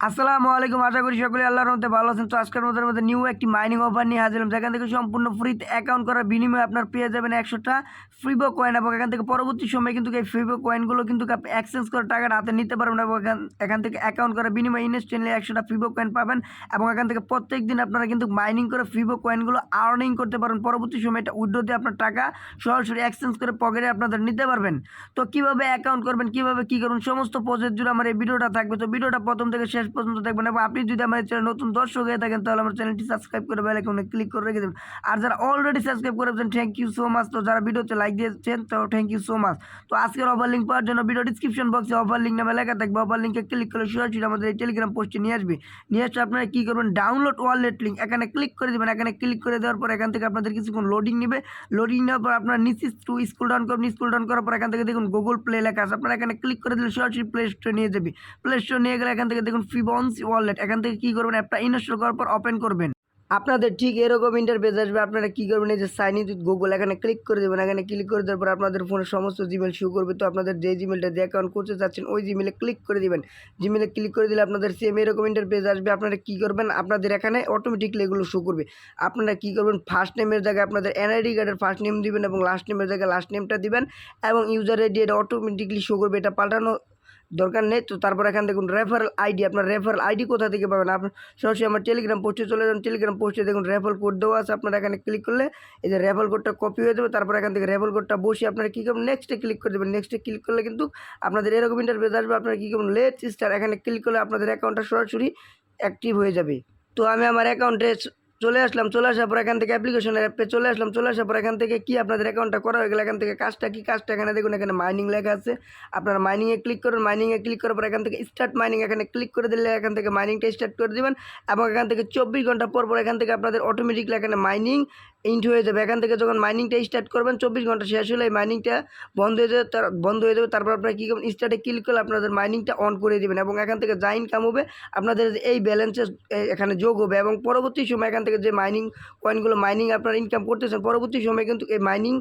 আসসালামু আলাইকুম। আশা করি সকলে আল্লাহর রহমতে ভালো আছেন। তো আজকের মধ্যে নিউ একটি মাইনিং অফার নিয়ে হাজির, যেখান থেকে সম্পূর্ণ ফ্রিতে অ্যাকাউন্ট করার বিনিময়ে আপনার পেয়ে যাবেন 100টা ফিবো কয়েন, এবং এখান থেকে পরবর্তী সময় কিন্তু এই ফিবো কয়েনগুলো কিন্তু আপনি এক্সচেঞ্জ করে টাকাটা হাতে নিতে পারবেন, এবং এখান থেকে অ্যাকাউন্ট করার বিনিময়ে ইনস্ট্যান্টলি 100টা ফিবো কয়েন পাবেন, এবং এখান থেকে প্রত্যেক দিন আপনারা কিন্তু মাইনিং করে ফিবো কয়েনগুলো আর্নিং করতে পারবেন। পরবর্তী সময় এটা উইথড্র দিয়ে আপনার টাকা সরাসরি এক্সচেঞ্জ করে পকেটে আপনাদের নিতে পারবেন। তো কিভাবে অ্যাকাউন্ট করবেন, কিভাবে কি করুন, সমস্ত প্রসেস জুড়ে আমার এই ভিডিওটা থাকবে। তো ভিডিওটা প্রথম থেকে শেষ পর্যন্ত দেখবেন, এবং আপনি যদি আমার চ্যানেল নতুন দর্শক হয়ে থাকেন তাহলে আমার চ্যানেলটি সাবস্ক্রাইব করে বেল আইকনে ক্লিক করে রেখে দেবেন। আর যারা অলরেডি সাবস্ক্রাইব করেছেন থ্যাংক ইউ সো মাচ। তো যারা ভিডিওতে লাইক দিয়েছেন তো থ্যাংক ইউ সো মাচ। তো আজকের অফার লিঙ্ক পাওয়ার জন্য ভিডিও ডিসক্রিপশন বক্সে অফার লিঙ্ক নামে লেখা থাকবে, অফার লিঙ্কে ক্লিক করে সরাসরি আমাদের এই টেলিগ্রাম পোস্টে নিয়ে আসবে। নিয়ে আসলে আপনারা কী করবেন, ডাউনলোড ওয়ালেট লিঙ্ক এখানে ক্লিক করে দেবেন। এখানে ক্লিক করে দেওয়ার পর এখান থেকে আপনাদের কিছুক্ষণ লোডিং নেবে। লোডিং নেওয়ার পর আপনার নিচে একটু স্ক্রল ডাউন করবেন। স্ক্রল ডাউন করার পর এখান থেকে দেখুন গুগল প্লে লেখা আছে, আপনারা এখানে ক্লিক করে দিলে সরাসরি প্লে স্টোরে নিয়ে যাবে। প্লে স্টোর নিয়ে গেলে এখান থেকে দেখুন ফিবনাচি ওয়ালেট, এখান থেকে কী করবেন, অ্যাপটা ইনস্টল করার পর ওপেন করবেন। আপনাদের ঠিক এরকম ইন্টারফেস আসবে। আপনারা কী করবেন, এই যে সাইন ইন উইথ গুগল এখানে ক্লিক করে দেবেন। এখানে ক্লিক করে দেওয়ার পর আপনাদের ফোনের সমস্ত জিমেল শো করবে। তো আপনাদের যে জিমেলটা দিয়ে অ্যাকাউন্ট করতে চাচ্ছেন ওই জিমেলে ক্লিক করে দেবেন। জিমেলে ক্লিক করে দিলে আপনাদের সেম এরকম ইন্টারফেস আসবে। আপনারা কী করবেন, আপনাদের এখানে অটোমেটিকলি এগুলো শো করবে। আপনারা কী করবেন, ফার্স্ট নেমের জায়গায় আপনাদের এনআইডি কার্ডের ফার্স্ট নেম দিবেন, এবং লাস্ট নেমের জায়গায় লাস্ট নেমটা দিবেন, এবং ইউজার আইডি এটা অটোমেটিকলি শো করবে। এটা পাল্টানো দরকার নেই। তো তারপর এখান দেখুন রেফারেল আইডি, আপনার রেফারেল আইডি কোথা থেকে পাবেন, আপনার সরাসরি আমার টেলিগ্রাম পোস্টে চলে যান। টেলিগ্রাম পোস্টে দেখুন রেফারেল কোড দেওয়া আছে, আপনারা এখানে ক্লিক করলে এই যে রেফারেল কোডটা কপি হয়ে যাবে। তারপর এখান থেকে রেফারেল কোডটা বসিয়ে আপনারা কী করবেন, নেক্সটে ক্লিক করে দেবেন। নেক্সটে ক্লিক করলে কিন্তু আপনাদের এরকম ইন্টারফেস আসবে। আপনারা কী করবেন, লেটস স্টার্ট এখানে ক্লিক করলে আপনাদের অ্যাকাউন্টটা সরাসরি অ্যাক্টিভ হয়ে যাবে। তো আমি আমার অ্যাকাউন্টে চলে আসলাম। চলে আসার পর এখান থেকে অ্যাপ্লিকেশনের অ্যাপে চলে আসলাম। চলে আসার পর এখান থেকে কি আপনাদের অ্যাকাউন্টটা করা হয়ে গেলে এখান থেকে কাজটা কি, কাজটা এখানে দেখুন এখানে মাইনিং লেখা আছে। আপনারা মাইনিংয়ে ক্লিক করুন। মাইনিংয়ে ক্লিক করার পর এখান থেকে স্টার্ট মাইনিং এখানে ক্লিক করে দিলে এখান থেকে মাইনিংটা স্টার্ট করে দেবেন, এবং এখান থেকে 24 ঘন্টা পর এখান থেকে আপনাদের অটোমেটিকলি এখানে মাইনিং ইন্ট হয়ে যাবে। এখান থেকে যখন মাইনিংটা স্টার্ট করবেন 24 ঘন্টা শেষ হলে এই মাইনিংটা বন্ধ হয়ে যাবে। তারপর আপনারা কী করবেন, স্টার্টে ক্লিক করলে আপনাদের মাইনিংটা অন করে দেবেন, এবং এখান থেকে যা ইনকাম হবে আপনাদের এই ব্যালেন্সে এখানে যোগ হবে। এবং পরবর্তী সময় এখান থেকে যে মাইনিং কয়েনগুলো মাইনিং আপনারা ইনকাম করতেছেন, পরবর্তী সময় কিন্তু এই মাইনিং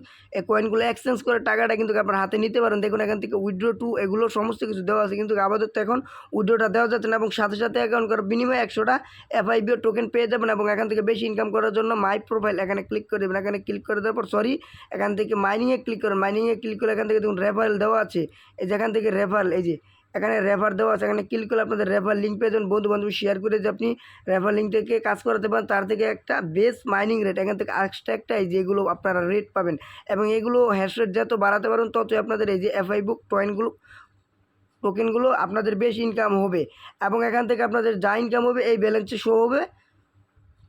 কয়েনগুলো এক্সচেঞ্জ করে টাকাটা কিন্তু আপনার হাতে নিতে পারেন। দেখুন এখান থেকে উইথড্র টু এগুলো সমস্ত কিছু দেওয়া আছে, কিন্তু আপাতত এখন উইথড্রটা দেওয়া যাচ্ছে না। এবং সাথে সাথে অ্যাকাউন্ট করার বিনিময়ে 100টা FIBO টোকেন পেয়ে যাবেন। এবং এখান থেকে বেশি ইনকাম করার জন্য মাই প্রোফাইল এখানে ক্লিক করে দেবেন। এখানে ক্লিক করে দেওয়ার পর এখান থেকে মাইনিংয়ে ক্লিক করেন। মাইনিংয়ে ক্লিক করে এখান থেকে দেখুন রেফারেল দেওয়া আছে, এই যে এখান থেকে রেফারেল, এই যে এখানে রেফার দেওয়া আছে। এখানে ক্লিক করলে আপনাদের রেফার লিঙ্ক পেয়ে যাবেন। বন্ধু বান্ধব শেয়ার করে যে আপনি রেফার লিঙ্ক থেকে কাজ করাতে পারেন, তার থেকে একটা বেস মাইনিং রেট এখান থেকে এক্সট্রা একটা এই যেগুলো আপনারা রেট পাবেন, এবং এগুলো হ্যাশ রেট যত বাড়াতে পারেন ততই আপনাদের এই যে FIBO টোকেনগুলো আপনাদের বেশি ইনকাম হবে, এবং এখান থেকে আপনাদের যা ইনকাম হবে এই ব্যালেন্সে শো হবে।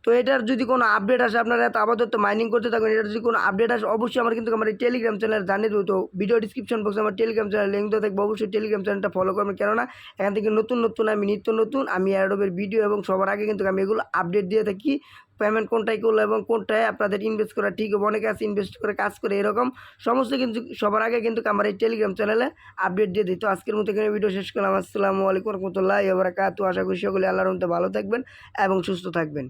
তো এটার যদি কোনো আপডেট আসে, আপনারা এত আপাতত মাইনিং করতে থাকুন, এটার যদি কোনো আপডেট আসে অবশ্যই আমার এই টেলিগ্রাম চ্যানেল জানিয়ে দেবো। তো ভিডিও ডিসক্রিপশন বক্সে আমার টেলিগ্রাম চ্যানেল লিঙ্ক দেওয়া থাকবে, অবশ্যই টেলিগ্রাম চ্যানেলটা ফলো করবেন। কেননা এখান থেকে নতুন নতুন আমি অ্যাডোবের ভিডিও এবং সবার আগে কিন্তু আমি এগুলো আপডেট দিয়ে থাকি। পেমেন্ট কোনটাই করলো এবং কোনটায় আপনাদের ইনভেস্ট করা ঠিক হবে, অনেকে আছে ইনভেস্ট করে কাজ করে, এরকম সমস্ত কিন্তু সবার আগে কিন্তু আমার এই টেলিগ্রাম চ্যানেলে আপডেট দিয়ে দিই। তো আজকের মতো এখানে ভিডিও শেষ করলাম। আসসালামু আলাইকুম রহমতুল্লাহি ওয়া বারাকাতুহু। আশা করি সকলে আল্লাহর রহমতে ভালো থাকবেন এবং সুস্থ থাকবেন।